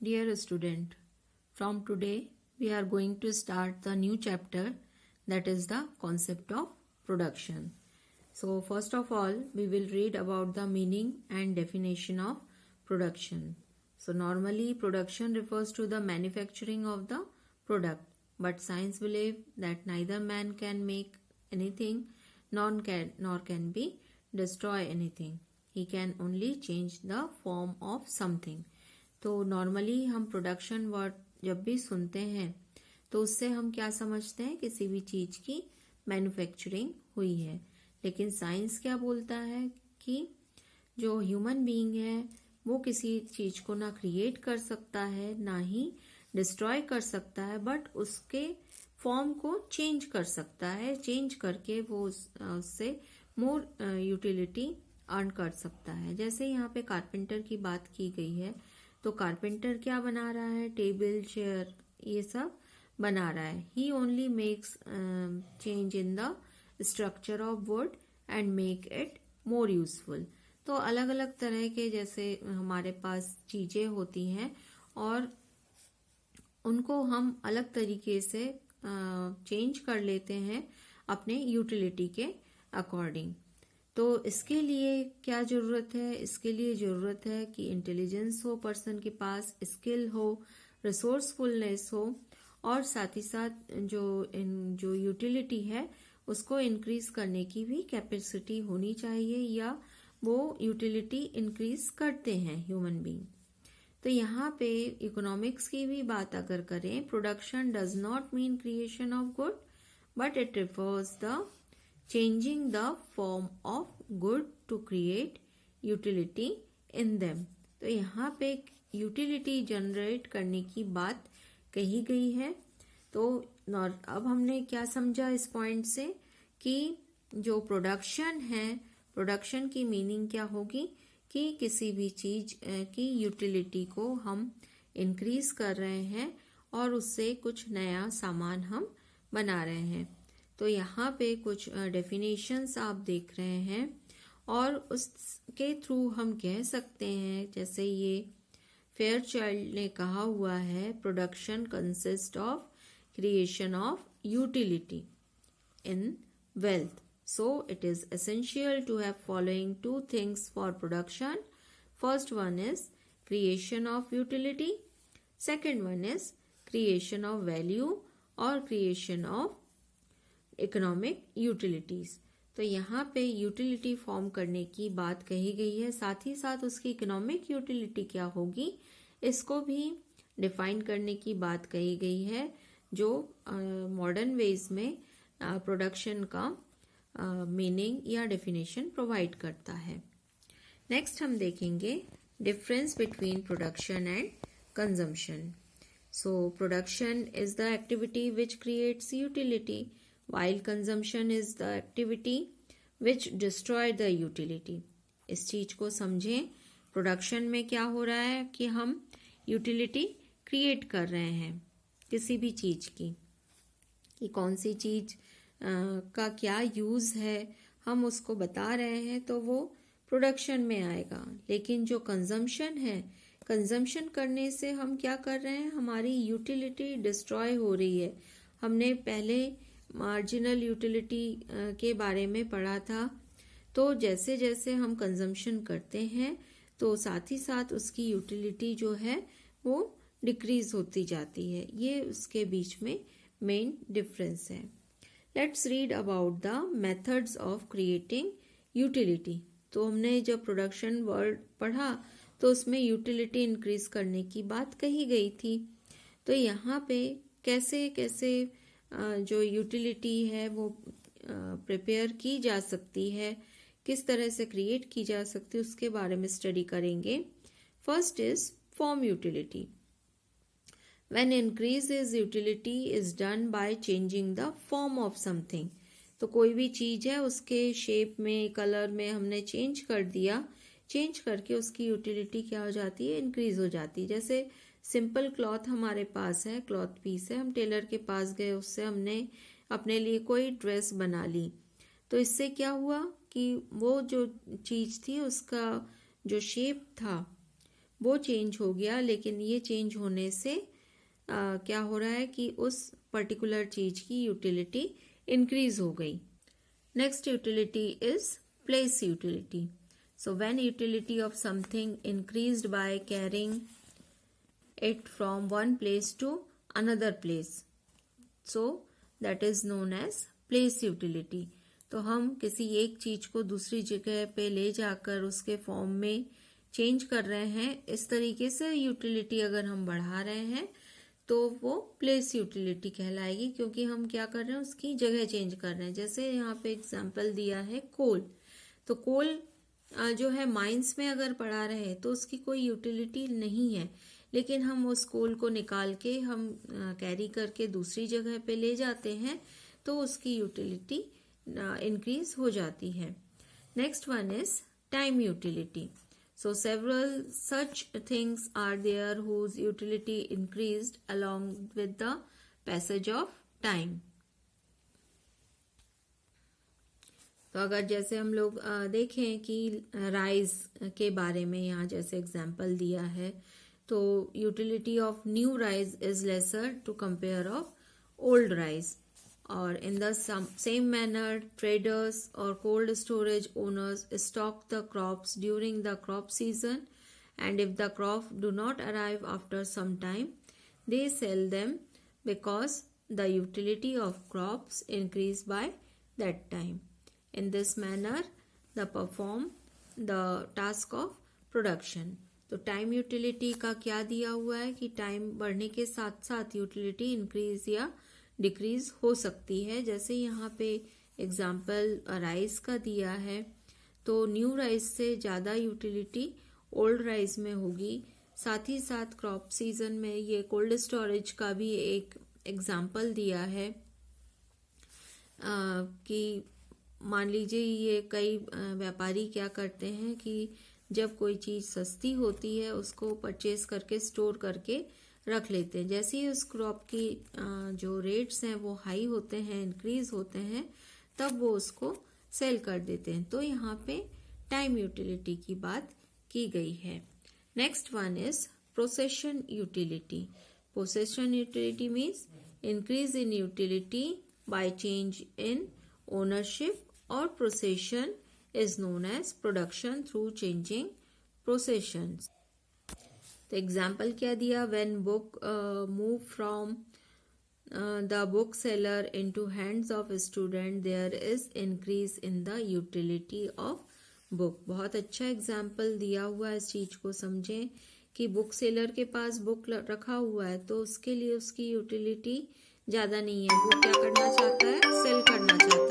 Dear student, from today we are going to start the new chapter, that is the concept of production. So first of all we will read about the meaning and definition of production. So normally production refers to the manufacturing of the product, but science believes that neither man can make anything nor can be destroy anything. He can only change the form of something. तो normally हम production word जब भी सुनते हैं तो उससे हम क्या समझते हैं, किसी भी चीज की मैन्युफैक्चरिंग हुई है। लेकिन साइंस क्या बोलता है कि जो ह्यूमन बीइंग है वो किसी चीज को ना क्रिएट कर सकता है ना ही डिस्ट्रॉय कर सकता है, बट उसके फॉर्म को चेंज कर सकता है। चेंज करके वो उससे मोर यूटिलिटी अर्न कर सकता है। जैसे यहाँ पे कारपेंटर की बात की गई है, तो कारपेंटर क्या बना रहा है, टेबल चेयर ये सब बना रहा है। He only makes change in the structure of wood and make it more useful. तो अलग अलग तरह के जैसे हमारे पास चीजें होती हैं और उनको हम अलग तरीके से चेंज कर लेते हैं अपने यूटिलिटी के अकॉर्डिंग। तो इसके लिए क्या जरूरत है, इसके लिए जरूरत है कि इंटेलिजेंस हो, पर्सन के पास स्किल हो, रिसोर्सफुलनेस हो, और साथ ही साथ जो यूटिलिटी है उसको इंक्रीज करने की भी कैपेसिटी होनी चाहिए, या वो यूटिलिटी इंक्रीज करते हैं ह्यूमन बीइंग। तो यहाँ पे इकोनॉमिक्स की भी बात अगर करें, production does not mean creation of good but it refers the changing the form of good to create utility in them। तो यहाँ पे यूटिलिटी जनरेट करने की बात कही गई है। तो अब हमने क्या समझा इस पॉइंट से कि जो प्रोडक्शन है, प्रोडक्शन की मीनिंग क्या होगी कि किसी भी चीज की यूटिलिटी को हम इंक्रीज कर रहे हैं और उससे कुछ नया सामान हम बना रहे हैं। तो यहाँ पे कुछ डेफिनेशंस आप देख रहे हैं और उसके थ्रू हम कह सकते हैं, जैसे ये फेयरचाइल्ड ने कहा हुआ है, production consist of creation of utility in wealth. So it is essential to have following two things for production. First one is creation of utility, second one is creation of value और creation of economic utilities. तो यहाँ पे utility form करने की बात कही गई है, साथ ही साथ उसकी इकोनॉमिक यूटिलिटी क्या होगी इसको भी डिफाइन करने की बात कही गई है, जो मॉडर्न वेज में प्रोडक्शन का मीनिंग या डेफिनेशन प्रोवाइड करता है। नेक्स्ट हम देखेंगे difference between production and consumption. So production is the activity which creates utility while consumption is the activity which destroy the utility। इस चीज को समझें, प्रोडक्शन में क्या हो रहा है कि हम यूटिलिटी क्रिएट कर रहे हैं किसी भी चीज की, कि कौन सी चीज का क्या यूज है हम उसको बता रहे हैं, तो वो प्रोडक्शन में आएगा। लेकिन जो कंजम्पशन है, कंजम्पशन करने से हम क्या कर रहे हैं, हमारी यूटिलिटी डिस्ट्रॉय हो रही है। हमने पहले मार्जिनल यूटिलिटी के बारे में पढ़ा था। तो जैसे जैसे हम कंजम्पशन करते हैं तो साथ ही साथ उसकी यूटिलिटी जो है वो डिक्रीज होती जाती है। ये उसके बीच में मेन डिफरेंस है। Let's read about the methods of creating utility. तो हमने जब प्रोडक्शन वर्ड पढ़ा तो उसमें यूटिलिटी इंक्रीज करने की बात कही गई थी। तो यहाँ पे कैसे कैसे जो यूटिलिटी है वो प्रिपेयर की जा सकती है, किस तरह से क्रिएट की जा सकती है, उसके बारे में स्टडी करेंगे। First is form utility. When increase is utility is done by changing the form of something. तो कोई भी चीज है उसके शेप में, कलर में हमने चेंज कर दिया, चेंज करके उसकी यूटिलिटी क्या हो जाती है, इंक्रीज हो जाती है। जैसे सिंपल क्लॉथ हमारे पास है, क्लॉथ पीस है, हम टेलर के पास गए, उससे हमने अपने लिए कोई ड्रेस बना ली। तो इससे क्या हुआ कि वो जो चीज थी उसका जो शेप था वो चेंज हो गया, लेकिन ये चेंज होने से क्या हो रहा है कि उस पर्टिकुलर चीज की यूटिलिटी इंक्रीज हो गई। Next utility is place utility. So when utility of something increased by carrying it from one place to another place, so that is known as place utility। तो हम किसी एक चीज को दूसरी जगह पे ले जाकर उसके फॉर्म में चेंज कर रहे हैं, इस तरीके से यूटिलिटी अगर हम बढ़ा रहे हैं तो वो प्लेस यूटिलिटी कहलाएगी, क्योंकि हम क्या कर रहे हैं, उसकी जगह चेंज कर रहे हैं। जैसे यहाँ पे एग्जांपल दिया है कोल, तो कोल जो है माइंस में अगर पड़ा रहे तो उसकी कोई यूटिलिटी नहीं है, लेकिन हम उस कोल को निकाल के हम कैरी करके दूसरी जगह पे ले जाते हैं तो उसकी यूटिलिटी इंक्रीज हो जाती है। Next one is time utility. So several such things are there whose utility increased along with the passage of time. तो अगर जैसे हम लोग देखें कि राइस के बारे में यहाँ जैसे एग्जाम्पल दिया है, तो utility of new rice is lesser to compare of old rice. और in the same manner traders और cold storage owners stock the crops during the crop season, and if the crop do not arrive after some time they sell them because the utility of crops increase by that time. In this manner, the perform the task of production। तो time utility का क्या दिया हुआ है कि time बढ़ने के साथ साथ यूटिलिटी इंक्रीज या डिक्रीज हो सकती है। जैसे यहाँ पे एग्जाम्पल राइस का दिया है, तो न्यू राइस से ज़्यादा यूटिलिटी ओल्ड राइस में होगी। साथ ही साथ क्रॉप सीजन में ये कोल्ड स्टोरेज का भी एक एग्जाम्पल दिया है कि मान लीजिए ये कई व्यापारी क्या करते हैं कि जब कोई चीज़ सस्ती होती है उसको परचेज करके स्टोर करके रख लेते हैं। जैसे ही उस क्रॉप की जो रेट्स हैं वो हाई होते हैं, इंक्रीज होते हैं, तब वो उसको सेल कर देते हैं। तो यहाँ पे टाइम यूटिलिटी की बात की गई है। Next one is possession utility. Possession utility means increase in utility by change in ownership or possession is known as production through changing possessions। तो एग्जाम्पल क्या दिया, when book move from the bookseller into hands of a student there is increase in the utility of book। बहुत अच्छा example दिया हुआ है, इस चीज को समझें कि बुक सेलर के पास बुक रखा हुआ है तो उसके लिए उसकी यूटिलिटी ज्यादा नहीं है, वो क्या करना चाहता है, सेल करना चाहता है।